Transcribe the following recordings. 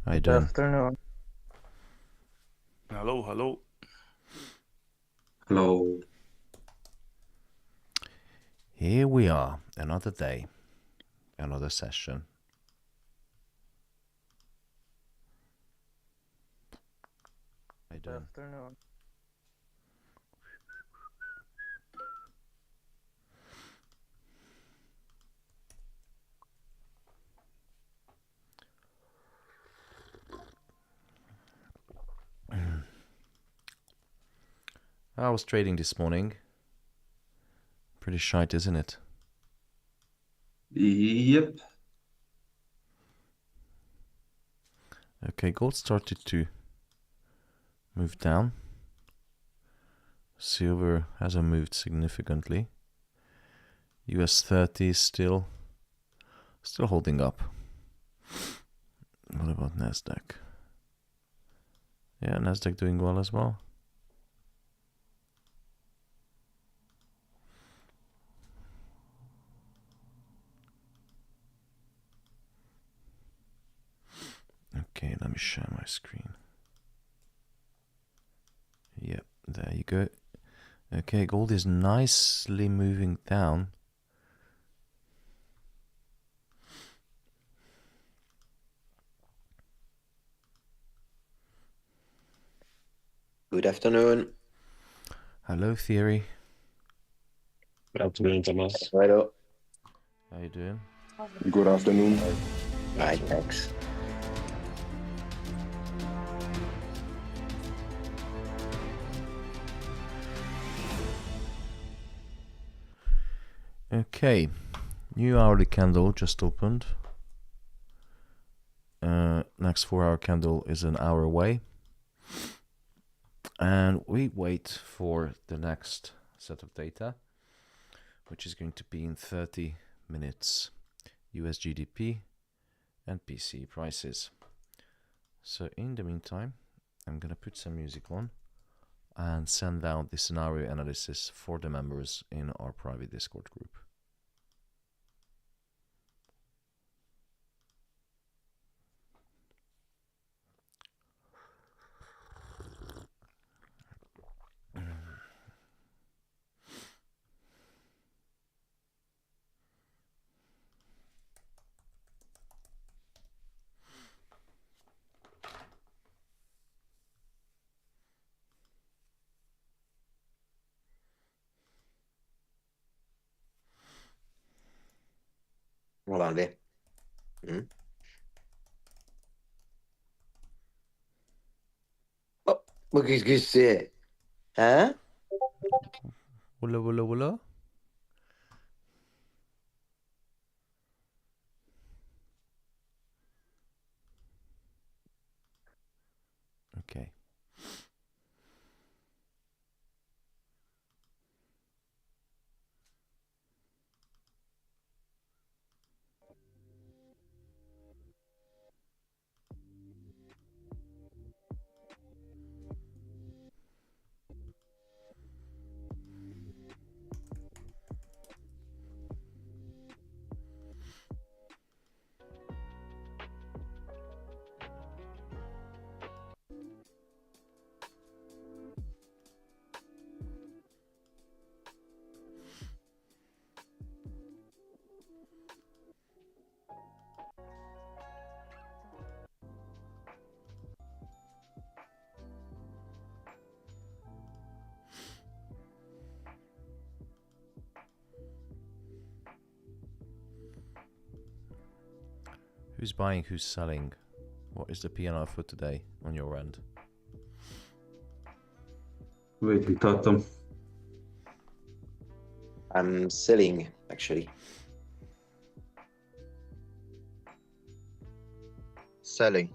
How you Good doing? afternoon. Hello, hello. Hello. Here we are, another day, another session. How you Good doing? afternoon. I was trading this morning. Pretty shite, isn't it? Yep. Okay, gold started to move down. Silver hasn't moved significantly. US 30 is still holding up. What about NASDAQ? Yeah, NASDAQ doing well as well. Okay, let me share my screen. Yep, there you go. Okay, gold is nicely moving down. Good afternoon. Hello, Theory. Good afternoon, Thomas. Hello. How you doing? Good afternoon. Hi, thanks. Okay, new hourly candle just opened. Next 4-hour candle is an hour away. And we wait for the next set of data, which is going to be in 30 minutes. US GDP and PCE prices. So in the meantime, I'm going to put some music on and send out the scenario analysis for the members in our private Discord group. Vale. Oh, mais qu'est-ce que c'est? Hein? Wula wula wula. Okay. Who's buying, who's selling? What is the P&L for today on your end? Waiting, Tatum. I'm selling, actually. Selling.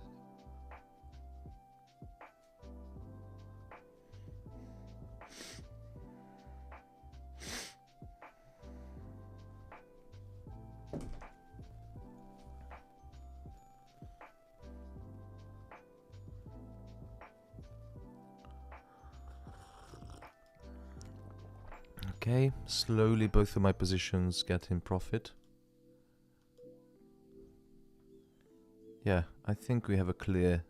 Okay, slowly both of my positions get in profit. Yeah, I think we have a clear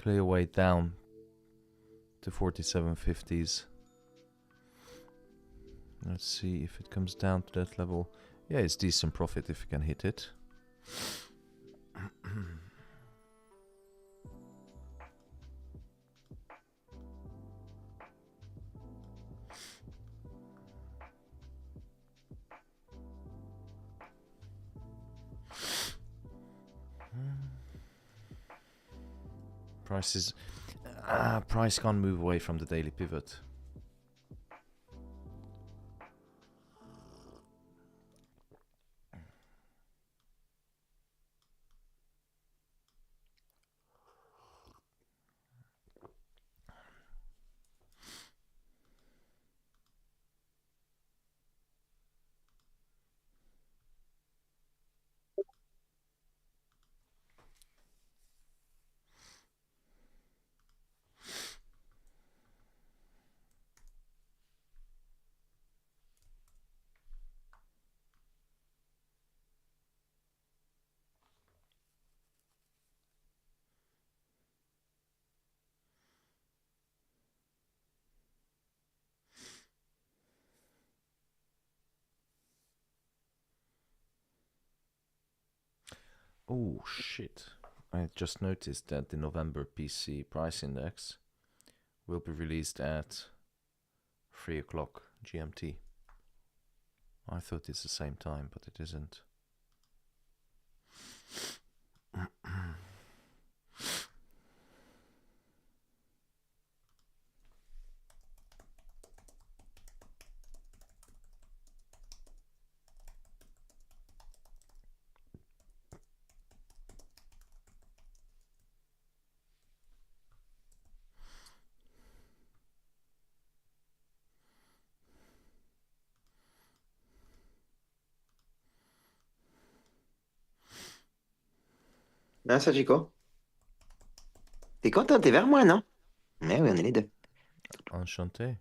way down to 47.50s. Let's see if it comes down to that level. Yeah, it's decent profit if you can hit it. Price can't move away from the daily pivot. Oh shit. I just noticed that the November PC price index will be released at 3 o'clock GMT. I thought it's the same time, but it isn't. Ah, ça, Chico. T'es content, t'es vers moi, non? Mais oui, on est les deux. Enchanté.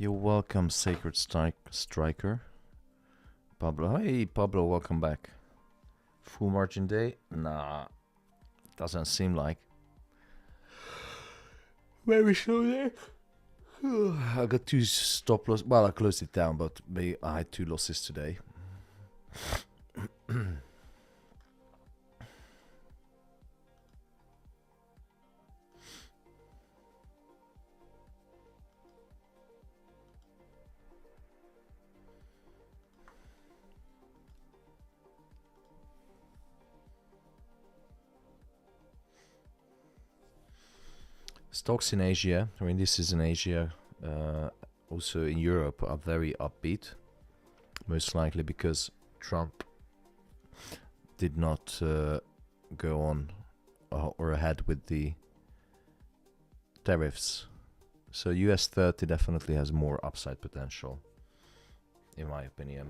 You're welcome, Sacred Striker. Pablo. Hey, Pablo, welcome back. Full margin day? Nah, doesn't seem like. Very slow there. I got 2 stop loss. Well, I closed it down, but I had 2 losses today. Stocks in Asia, I mean, this is in Asia, also in Europe, are very upbeat. Most likely because Trump did not go on or ahead with the tariffs. So US 30 definitely has more upside potential, in my opinion.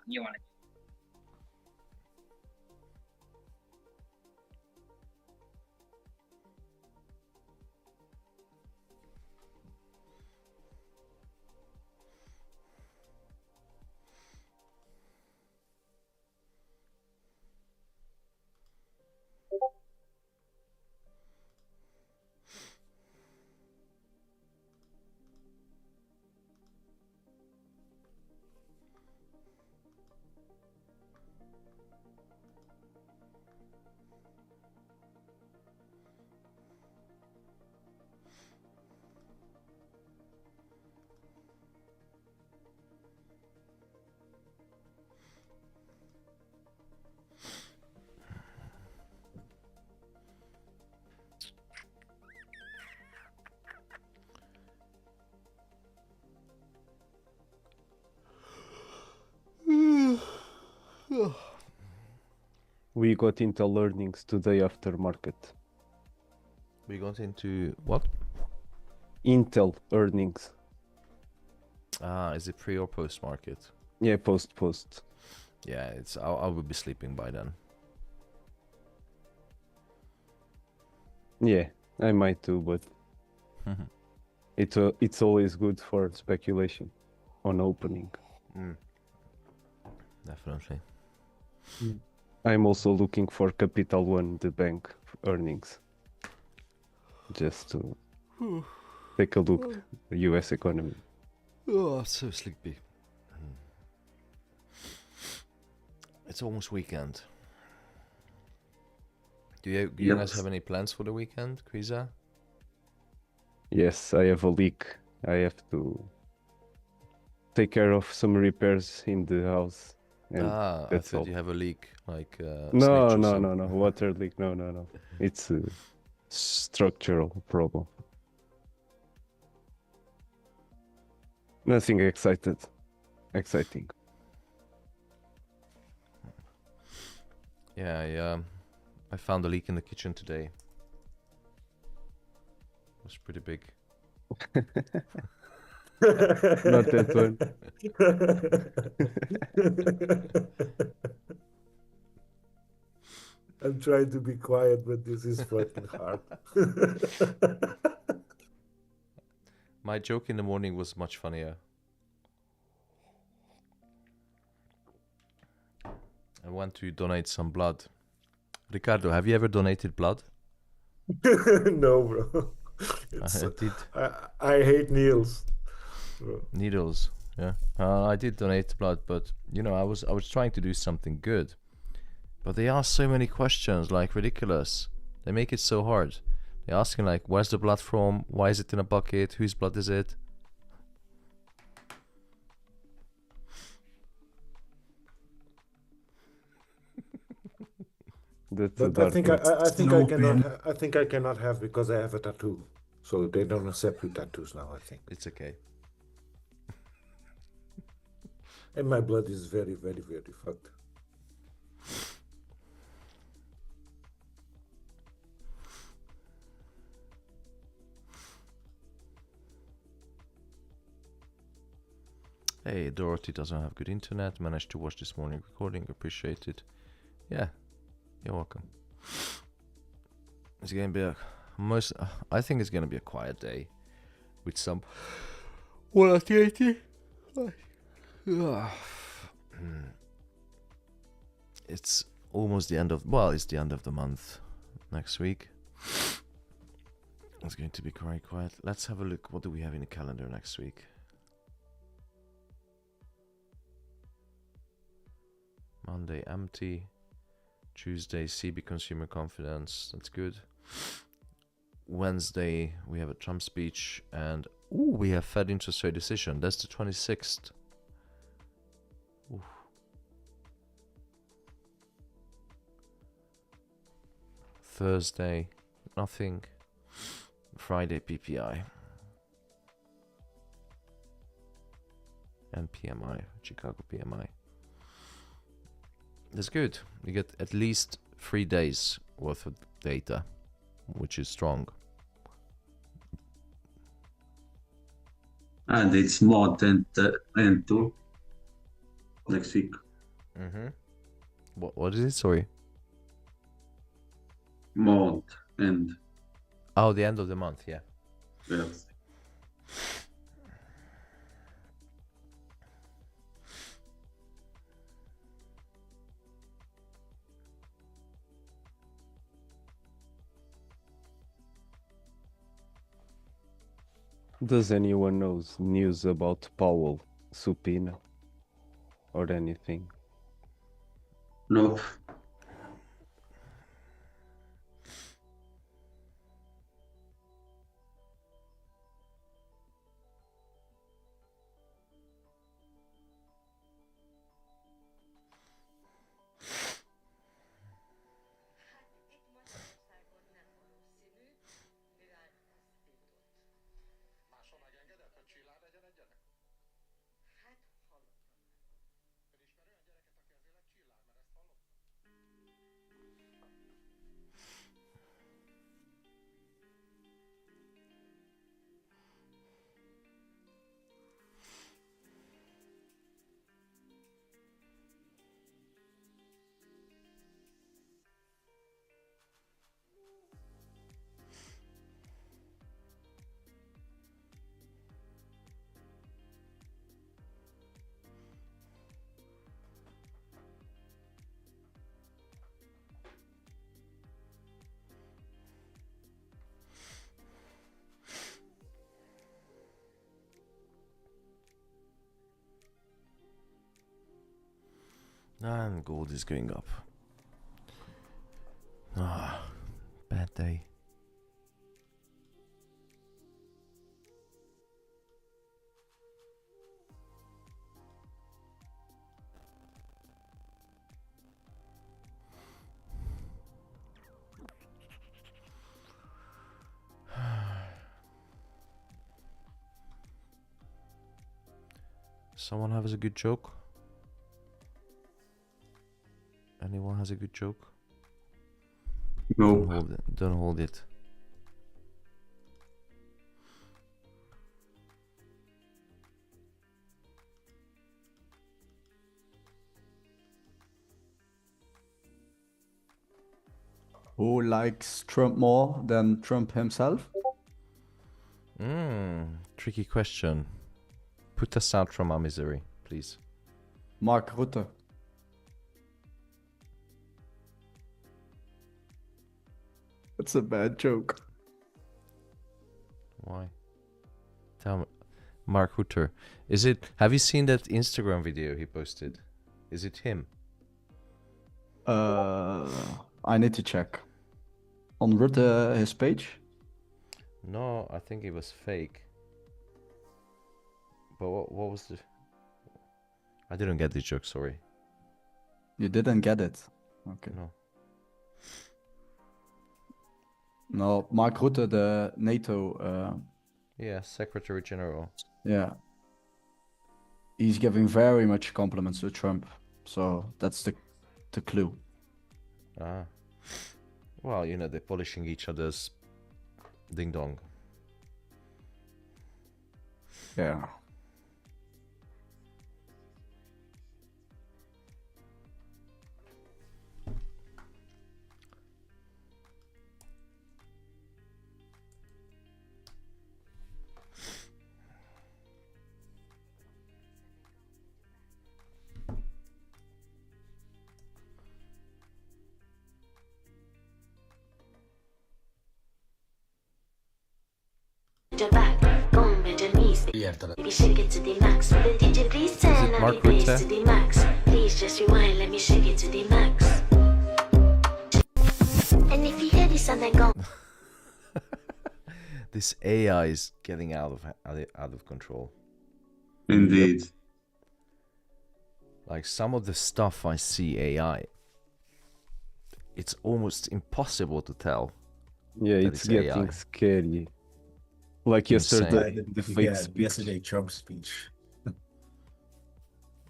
You want it? We got Intel earnings today after market. We got into what? Intel earnings. Ah, is it pre or post market? Yeah, post. Yeah, I will be sleeping by then. Yeah, I might too, but it's always good for speculation on opening. Definitely. I'm also looking for Capital One, the bank earnings, just to take a look at the US economy. Oh, so sleepy. It's almost weekend. Do you guys have any plans for the weekend, Kriza? Yes, I have a leak. I have to take care of some repairs in the house. And I that's thought all. you have a leak, like No, water leak. No. It's a structural problem. Nothing exciting. Yeah, I found a leak in the kitchen today. It was pretty big. Not that one. I'm trying to be quiet, but this is fucking hard. My joke in the morning was much funnier. I want to donate some blood. Ricardo, have you ever donated blood? No, bro. I did. I hate needles. Bro. Needles, yeah. I did donate blood, but you know, I was trying to do something good. But they ask so many questions, like ridiculous. They make it so hard. They're asking like, where's the blood from? Why is it in a bucket? Whose blood is it? But I think I cannot have because I have a tattoo. So they don't accept with tattoos now, I think. It's okay. And my blood is very, very, very fucked. Hey, Dorothy doesn't have good internet. Managed to watch this morning recording. Appreciate it. Yeah, you're welcome. It's gonna be I think it's gonna be a quiet day with some volatility. It's almost the end of, it's the end of the month next week. It's going to be quite quiet. Let's have a look. What do we have in the calendar next week? Monday empty. Tuesday CB consumer confidence. That's good. Wednesday we have a Trump speech, and we have Fed interest rate decision. That's the 26th. Ooh. Thursday nothing. Friday PPI and PMI, Chicago PMI. That's good. You get at least 3 days worth of data, which is strong. And it's month and 2 next week. What is it? Sorry. Month and. Oh, the end of the month, yeah. Yes. Does anyone knows news about Powell subpoena or anything? Nope. And gold is going up. Bad day. Someone has a good joke? Anyone has a good joke? No. Don't hold it. Don't hold it. Who likes Trump more than Trump himself? Tricky question. Put us out from our misery, please. Mark Rutte. That's a bad joke. Why? Tell me. Mark Rutte. Is it... Have you seen that Instagram video he posted? Is it him? I need to check. On Rutte, his page? No, I think it was fake. But what was the... I didn't get the joke, sorry. You didn't get it. Okay. No. No, Mark Rutte, the NATO... Yeah, Secretary General. yeah. He's giving very much compliments to Trump. So that's the clue. Ah. Well, you know, they're polishing each other's ding-dong. Yeah. Maybe shake it to the max. The DJ please turn on Mark the bass Rutte? to the max. Please just rewind, let me shake it to the max. And if you hear this sound, then go. This AI is getting out of control. Indeed. Like some of the stuff I see AI, it's almost impossible to tell. Yeah, That it's it's getting AI. scary. Like Insane. yesterday, the fake speech. Yesterday, Trump's speech.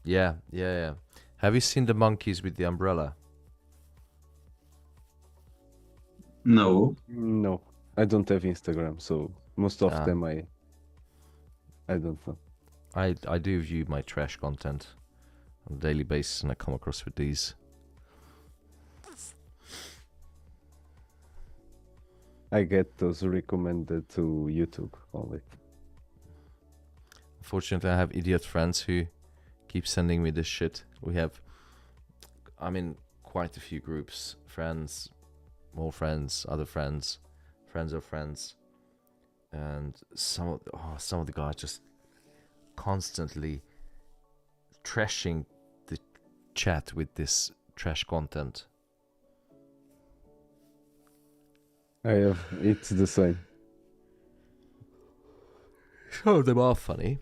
Yeah. Have you seen the monkeys with the umbrella? No. No, I don't have Instagram, so most of them I don't know. I do view my trash content on a daily basis, and I come across with these. I get those recommended to YouTube only. Unfortunately, I have idiot friends who keep sending me this shit. I'm in quite a few groups. Friends, more friends, other friends, friends of friends. And some of the guys just constantly trashing the chat with this trash content. It's the same. Some of them are funny.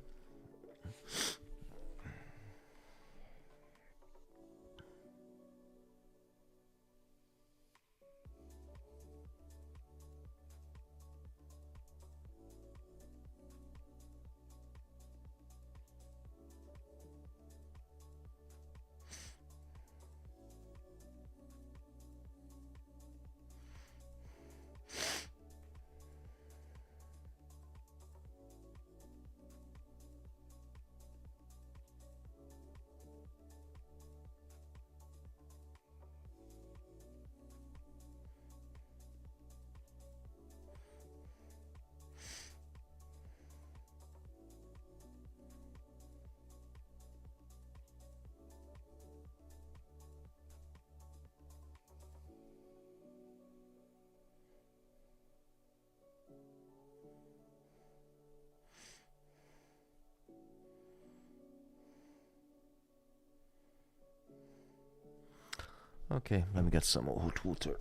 Okay, let me get some more hot water.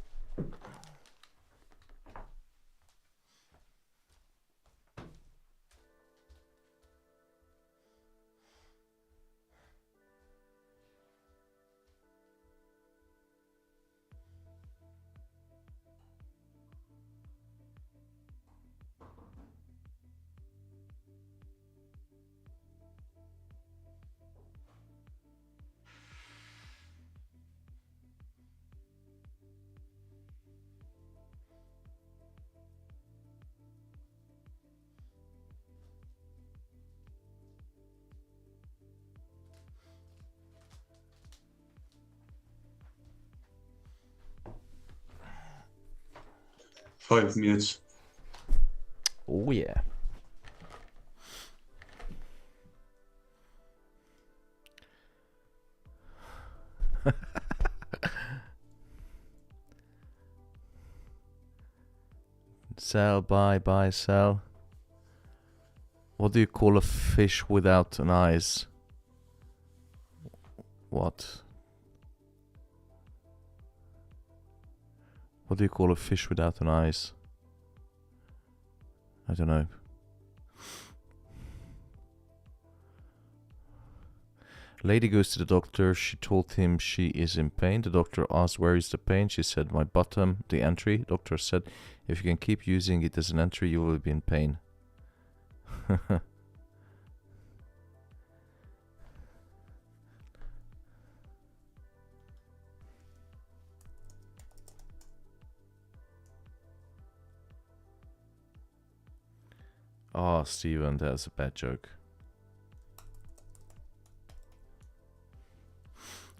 Five minutes. Oh yeah. Sell, buy, sell. What do you call a fish without an eyes? What? What do you call a fish without an eyes? I don't know. Lady goes to the doctor. She told him she is in pain. The doctor asked, where is the pain? She said, my bottom, the entry. Doctor said, if you can keep using it as an entry, you will be in pain. Oh, Steven, that's a bad joke.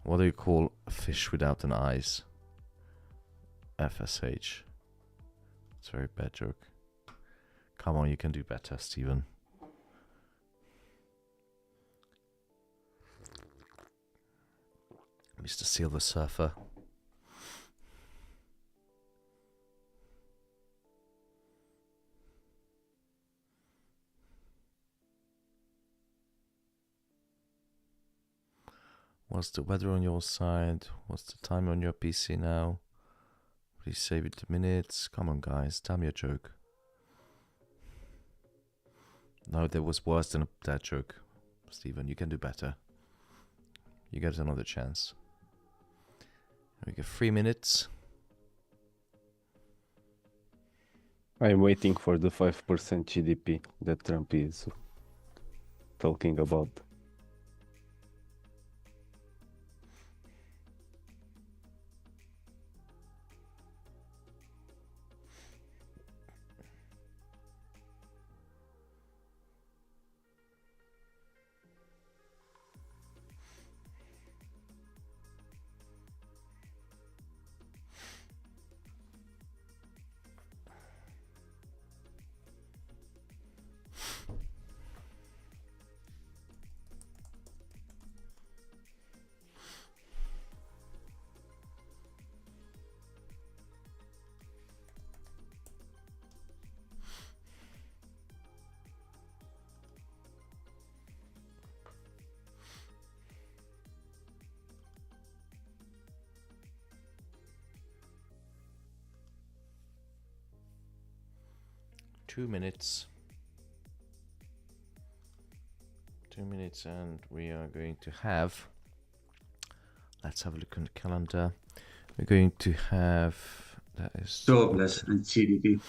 What do you call a fish without an eyes? FSH. It's a very bad joke. Come on, you can do better, Steven. Mr. Silver Surfer. What's the weather on your side? What's the time on your PC now? Please save it to minutes. Come on, guys. Tell me a joke. No, that was worse than that joke. Stephen, you can do better. You get another chance. We get 3 minutes. I'm waiting for the 5% GDP that Trump is talking about. Two minutes. 2 minutes, and we are going to have. Let's have a look on the calendar. We're going to have. That is Jobless and GDP.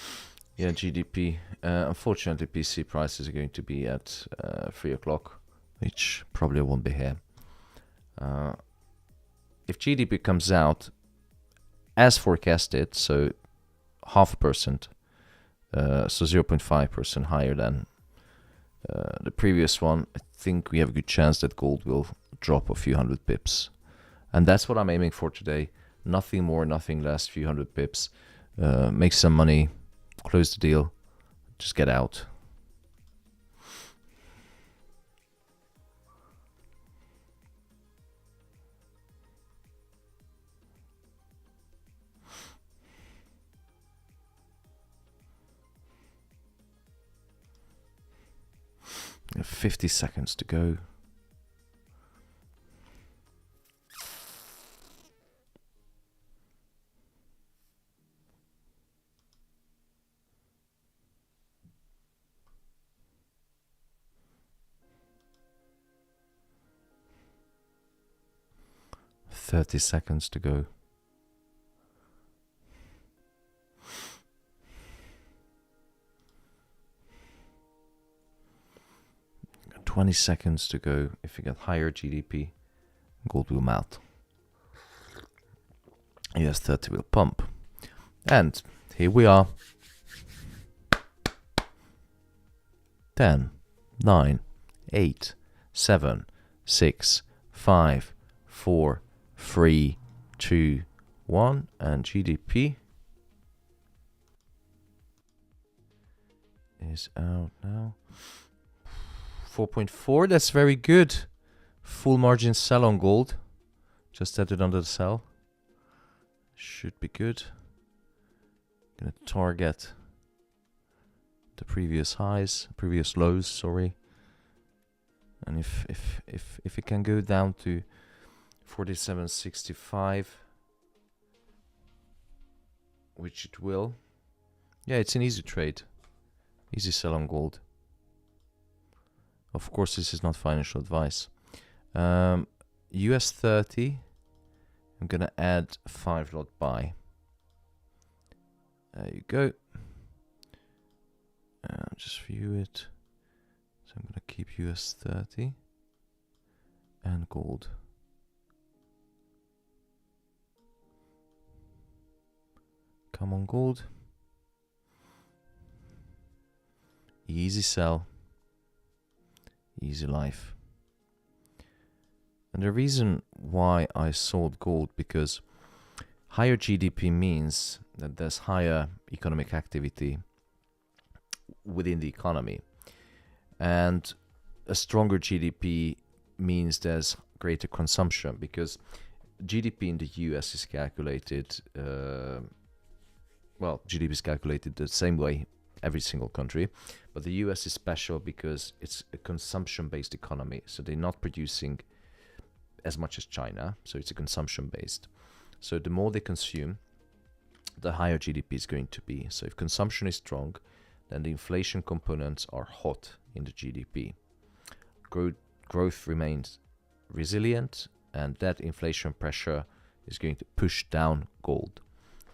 Yeah, GDP. Unfortunately, PC prices are going to be at 3 o'clock, which probably won't be here. If GDP comes out as forecasted, so 0.5%, so 0.5% higher than the previous one, I think we have a good chance that gold will drop a few hundred pips. And that's what I'm aiming for today. Nothing more, nothing less, few hundred pips. Make some money, close the deal, just get out. We have 50 seconds to go. Thirty seconds to go. 20 seconds to go. If you get higher GDP, gold will melt. US 30 will pump. And here we are. 10, 9, 8, 7, 6, 5, 4, 3, 2, 1. And GDP is out now. 4.4, that's very good. Full margin sell on gold. Just added under the sell. Should be good. Gonna target the previous highs, previous lows, sorry. And if it can go down to 47.65, which it will. Yeah, it's an easy trade. Easy sell on gold. Of course, this is not financial advice. US 30, I'm going to add 5 lot buy. There you go. Just view it. So I'm going to keep US 30 and gold. Come on, gold. Easy sell. Easy life. And the reason why I sold gold, because higher GDP means that there's higher economic activity within the economy. And a stronger GDP means there's greater consumption, because GDP in the US is calculated, GDP is calculated the same way every single country, but the US is special because it's a consumption-based economy, so they're not producing as much as China, so it's a consumption based. So the more they consume, the higher GDP is going to be. So if consumption is strong, then the inflation components are hot in the GDP. Growth remains resilient, and that inflation pressure is going to push down gold.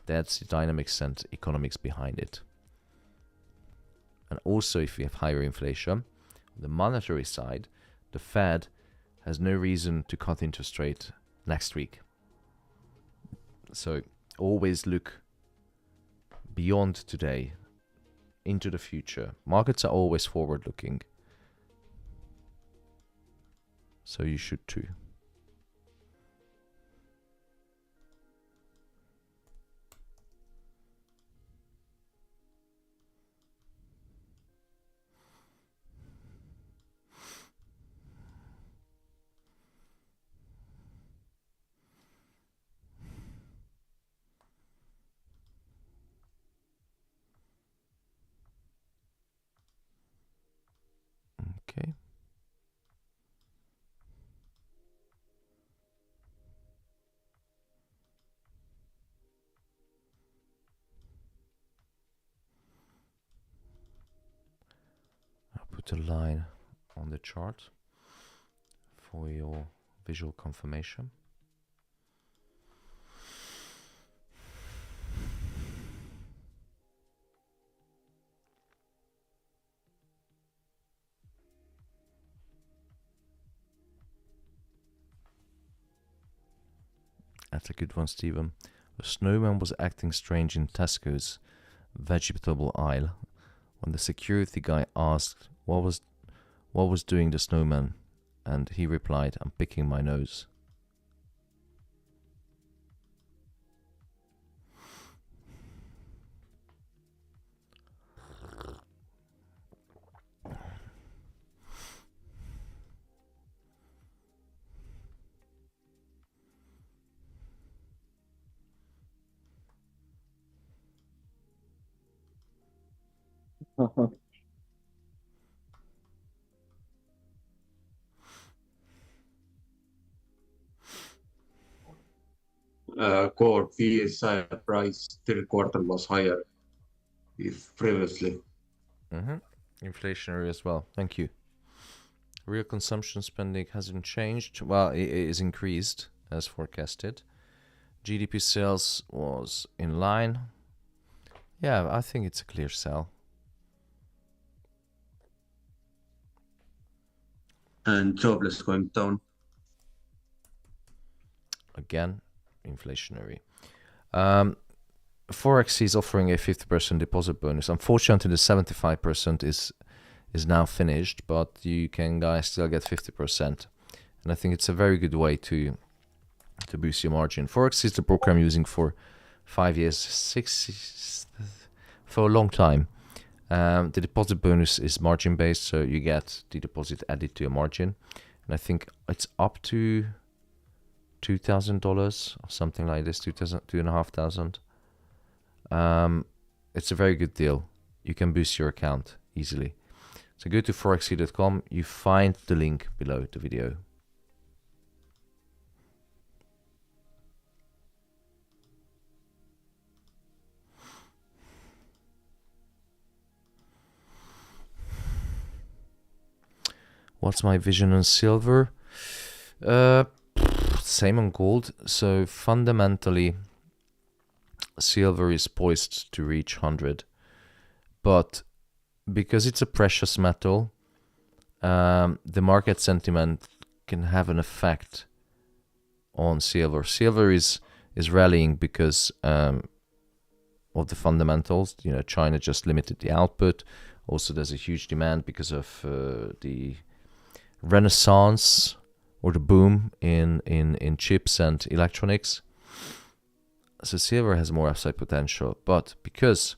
That's the dynamics and economics behind it. And also, if we have higher inflation, on the monetary side, the Fed has no reason to cut interest rate next week. So always look beyond today into the future. Markets are always forward looking. So you should too. Okay. I'll put a line on the chart for your visual confirmation. That's a good one, Stephen. The snowman was acting strange in Tesco's vegetable aisle when the security guy asked what was doing the snowman, and he replied, "I'm picking my nose." Core PSI price third quarter was higher if previously. Inflationary as well. Thank you. Real consumption spending hasn't changed. Well, it is increased as forecasted. GDP sales was in line. Yeah, I think it's a clear sell. And jobless going down. Again, inflationary. Forex is offering a 50% deposit bonus. Unfortunately, the 75% is now finished, but you can guys still get 50%. And I think it's a very good way to boost your margin. Forex is the broker I'm using for 5 years, for a long time. The deposit bonus is margin based, so you get the deposit added to your margin. And I think it's up to $2,000 or something like this, $2,500. It's a very good deal. You can boost your account easily. So go to forexy.com. You find the link below the video. What's my vision on silver? Same on gold. So fundamentally, silver is poised to reach 100, but because it's a precious metal, the market sentiment can have an effect on silver. Silver is rallying because of the fundamentals. You know, China just limited the output. Also, there's a huge demand because of the renaissance or the boom in chips and electronics. So silver has more upside potential, but because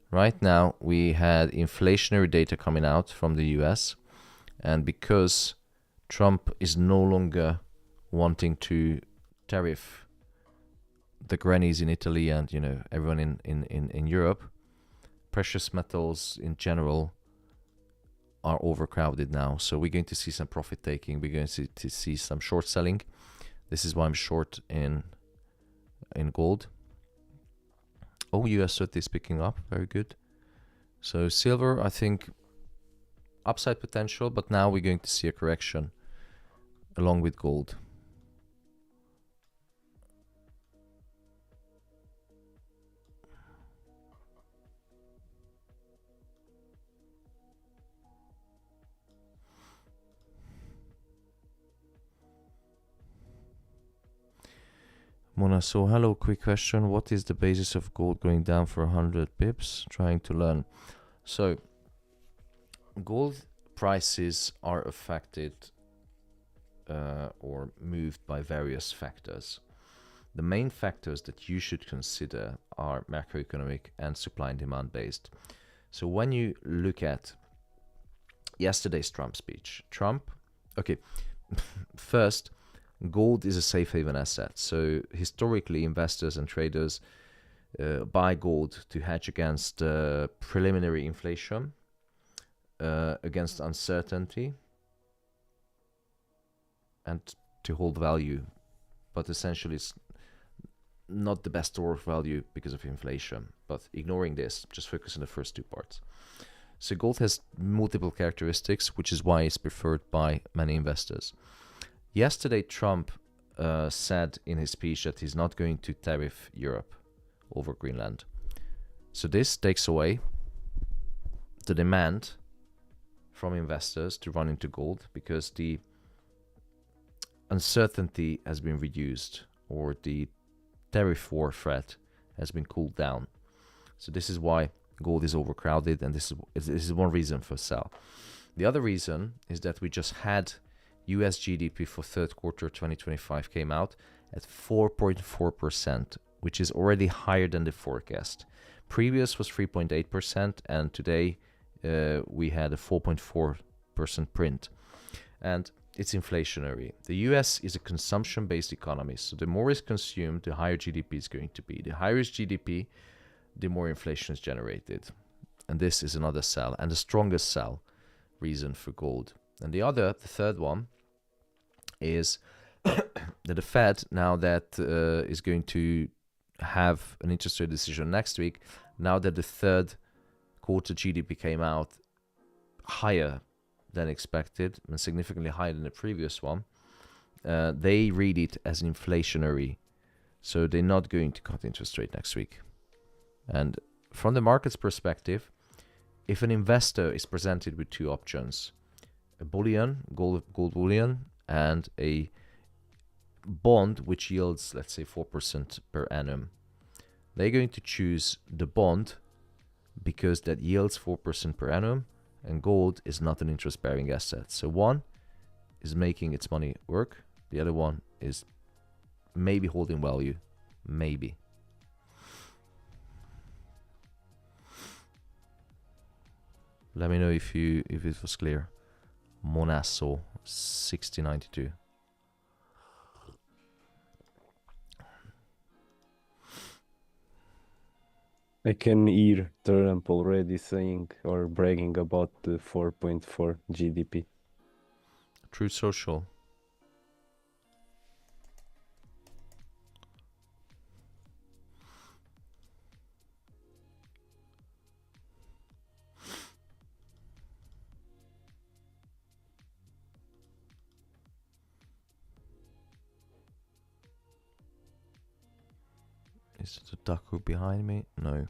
right now we had inflationary data coming out from the US, and because Trump is no longer wanting to tariff the grannies in Italy and, you know, everyone in Europe, precious metals in general are overcrowded now. So we're going to see some profit taking. We're going to see some short selling. This is why I'm short in gold. Oh, USD is picking up. Very good. So silver, I think, upside potential, but now we're going to see a correction along with gold. Mona, so hello, quick question. What is the basis of gold going down for 100 pips? Trying to learn. So, gold prices are affected or moved by various factors. The main factors that you should consider are macroeconomic and supply and demand based. So when you look at yesterday's Trump speech, first, gold is a safe haven asset. So historically, investors and traders buy gold to hedge against preliminary inflation, against uncertainty, and to hold value. But essentially, it's not the best store of value because of inflation. But ignoring this, just focus on the first two parts. So gold has multiple characteristics, which is why it's preferred by many investors. Yesterday, Trump said in his speech that he's not going to tariff Europe over Greenland. So this takes away the demand from investors to run into gold because the uncertainty has been reduced, or the tariff war threat has been cooled down. So this is why gold is overcrowded, and this is one reason for sell. The other reason is that we just had US GDP for third quarter 2025 came out at 4.4%, which is already higher than the forecast. Previous was 3.8%, and today we had a 4.4% print. And it's inflationary. The US is a consumption-based economy, so the more is consumed, the higher GDP is going to be. The higher is GDP, the more inflation is generated. And this is another sell, and the strongest sell reason for gold. And the third one, is that the Fed, now that is going to have an interest rate decision next week, now that the third quarter GDP came out higher than expected and significantly higher than the previous one, they read it as inflationary. So they're not going to cut interest rate next week. And from the market's perspective, if an investor is presented with two options, a bullion, gold bullion, and a bond which yields, let's say, 4% per annum, they're going to choose the bond because that yields 4% per annum, and gold is not an interest-bearing asset. So one is making its money work, the other one is maybe holding value, maybe. Let me know if it was clear. Monasso 6092. I can hear Trump already saying or bragging about the 4.4 GDP. Truth Social. Is it a duck behind me? No.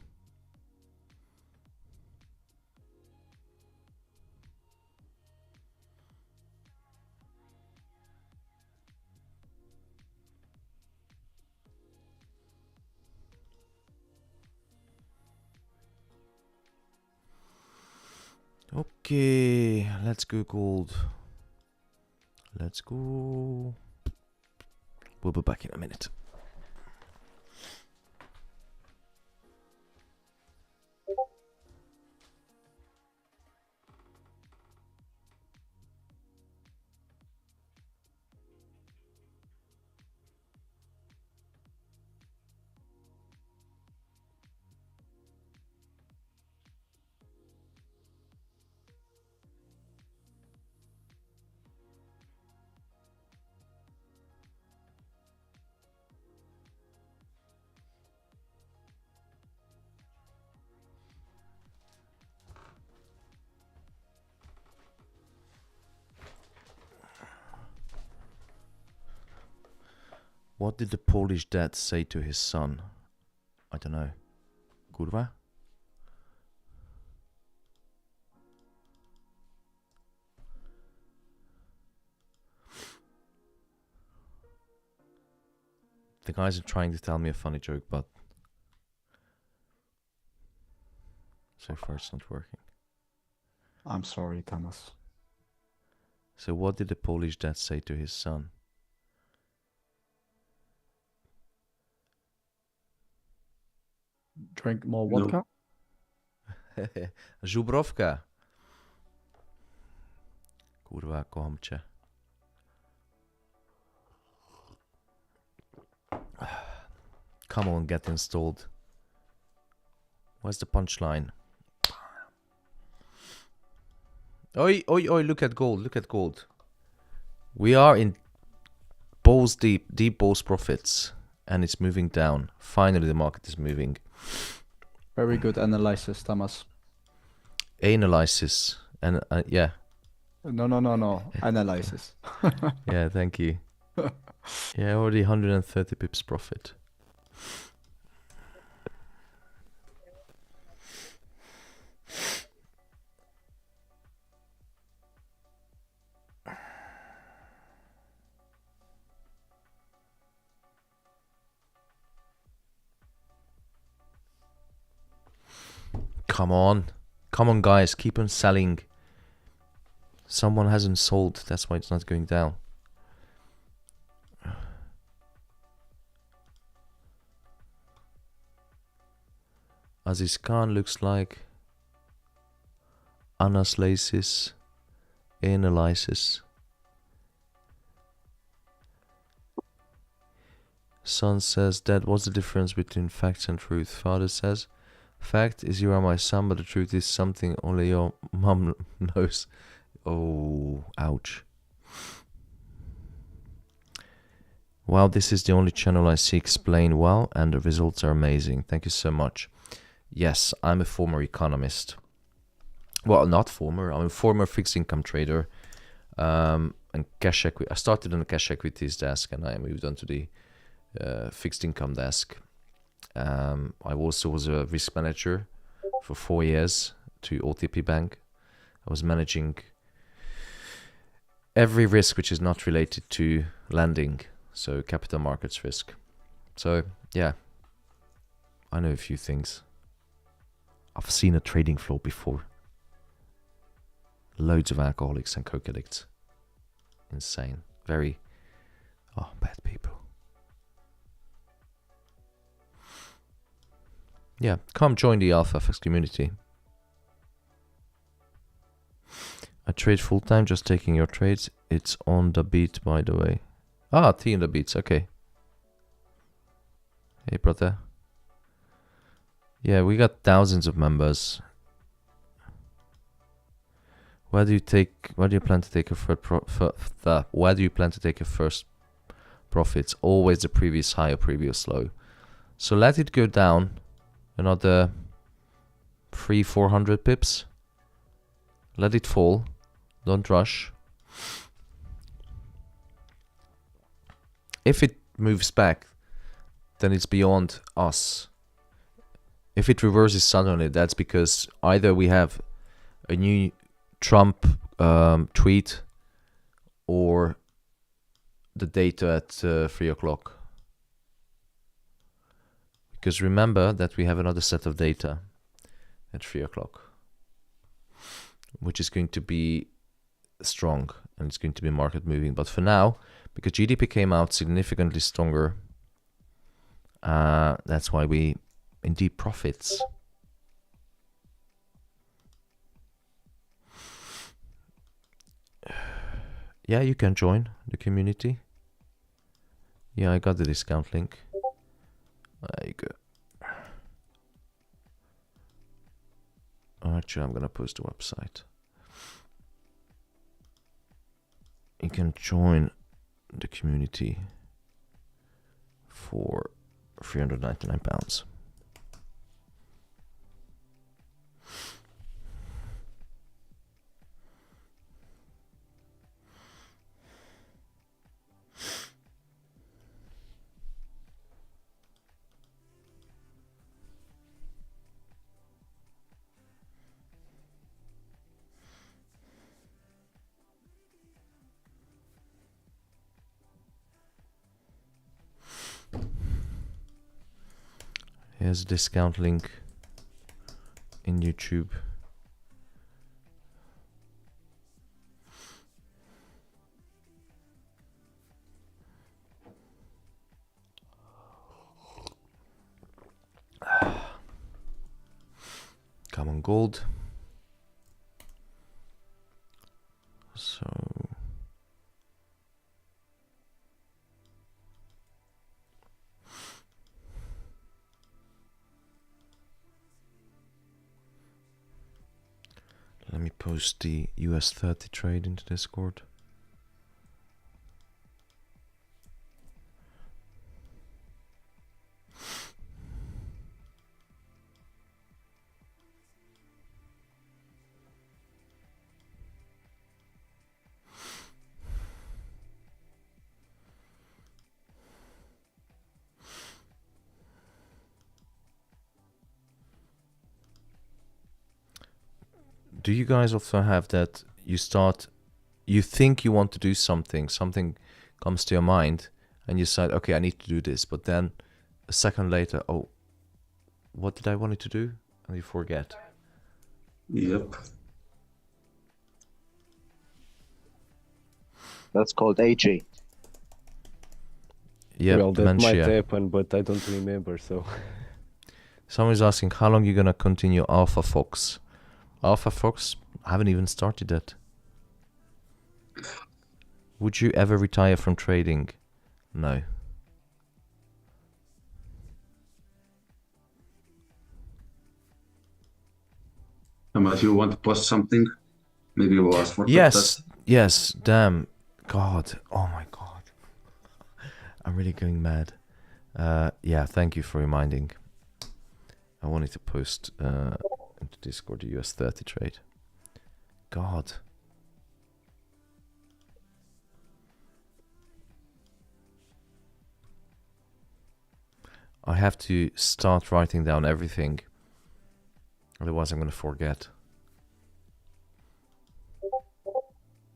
Okay, let's go gold. Let's go. We'll be back in a minute. What did the Polish dad say to his son? I don't know. Kurwa? The guys are trying to tell me a funny joke, but so far it's not working. I'm sorry, Thomas. So what did the Polish dad say to his son? Drink more No. vodka? Żubrowka. Kurwa, kocham cię. Come on, get installed. Where's the punchline? Oi, oi, oi, look at gold, look at gold. We are in balls deep balls profits, and it's moving down. Finally, the market is moving. Very good analysis, Thomas. Analysis, and yeah. No. Analysis. Yeah, thank you. Yeah, already 130 pips profit. Come on. Come on, guys. Keep on selling. Someone hasn't sold. That's why it's not going down. Aziz Khan looks like analysis. Son says, Dad, what's the difference between facts and truth? Father says, fact is you are my son, but the truth is something only your mum knows. Oh, ouch. Wow, this is the only channel I see explain well, and the results are amazing. Thank you so much. Yes, I'm a former economist. Well, not former. I'm a former fixed income trader. And cash equity. I started on the cash equities desk, and I moved on to the fixed income desk. I also was a risk manager for 4 years to OTP Bank. I was managing every risk which is not related to lending, so capital markets risk. So yeah, I know a few things. I've seen a trading floor before. Loads of alcoholics and coke addicts. Insane. Very bad people. Yeah, come join the AlphaFX community. I trade full time, just taking your trades. It's on the beat, by the way. Tea in the beats, okay. Hey, brother. Yeah, we got thousands of members. Where do you plan to take your first profits? Always the previous high or previous low. So let it go down another 300-400 pips. Let it fall. Don't rush. If it moves back, then it's beyond us. If it reverses suddenly, that's because either we have a new Trump tweet or the data at 3 o'clock. Because remember that we have another set of data at 3 o'clock, which is going to be strong and it's going to be market moving. But for now, because GDP came out significantly stronger, that's why we in deep profits. Yeah, you can join the community. Yeah, I got the discount link. There you go. Actually, I'm gonna post the website. You can join the community for £399. Here's a discount link in YouTube. Come on, gold. So let me post the US 30 trade into Discord. Do you guys also have that you think you want to do something comes to your mind and you decide, okay, I need to do this, but then a second later, oh, what did I want it to do? And you forget. Yep. That's called AJ. Yeah, well, that dementia. might happen, but I don't remember, so... Someone's asking, how long are you going to continue Alpha Fox? Alpha Fox? I haven't even started that. Would you ever retire from trading? No. Unless you want to post something, maybe we'll ask for Yes, yes, damn. God, oh my God. I'm really going mad. Yeah, thank you for reminding. I wanted to post into Discord the US 30 trade. God. I have to start writing down everything. Otherwise I'm going to forget.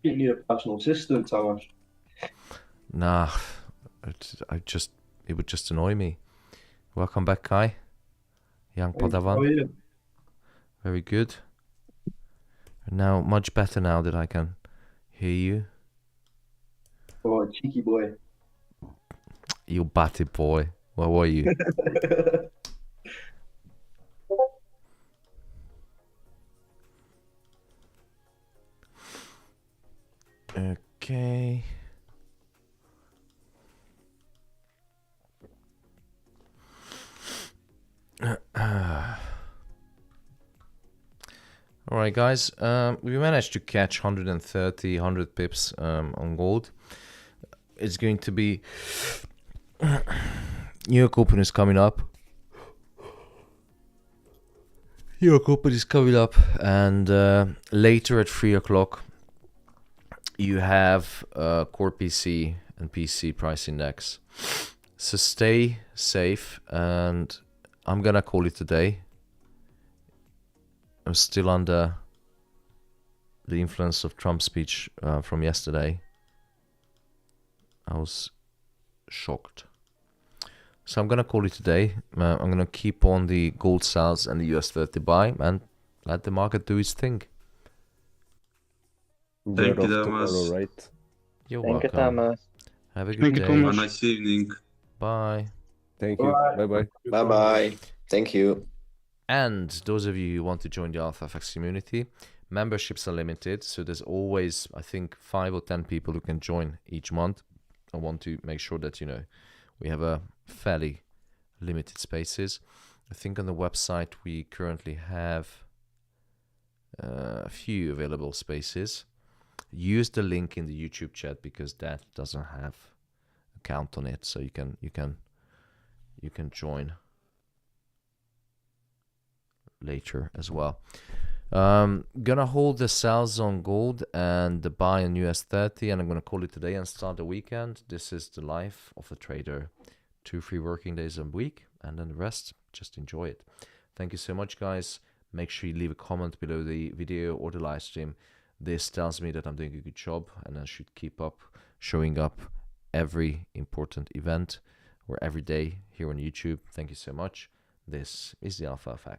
You need a personal assistant, Thomas. Nah, it would just annoy me. Welcome back, Kai. Young Padawan. How are you? Very good. Now, much better now that I can hear you. Oh, cheeky boy. You batty boy. Where were you? Okay. All right, guys. We managed to catch 130, 100 pips on gold. It's going to be New York Open is coming up. New York Open is coming up, and later at 3 o'clock, you have core PC and PC price index. So stay safe, and I'm gonna call it today. I'm still under the influence of Trump's speech from yesterday. I was shocked. So I'm gonna call it today. I'm gonna keep on the gold sales and the US 30 buy and let the market do its thing. Thank you, You're off Thomas. tomorrow, right? You're Thank you, welcome. Thomas. Have a good Thank you, day. Thomas. Have a nice evening. Bye. Thank you. Bye. Bye-bye. Bye-bye. Thank you. And those of you who want to join the AlphaFX community, memberships are limited, so there's always, I think, 5 or 10 people who can join each month. I want to make sure that, you know, we have a fairly limited spaces. I think on the website we currently have a few available spaces. Use the link in the YouTube chat because that doesn't have a count on it, so you can join later as well. Gonna hold the sales on gold and the buy on US 30, and I'm gonna call it today and start the weekend. This is the life of a trader. 2-3 working days a week, and then the rest, just enjoy it. Thank you so much, guys. Make sure you leave a comment below the video or the live stream. This tells me that I'm doing a good job, and I should keep up showing up every important event or every day here on YouTube. Thank you so much. This is the alpha effect.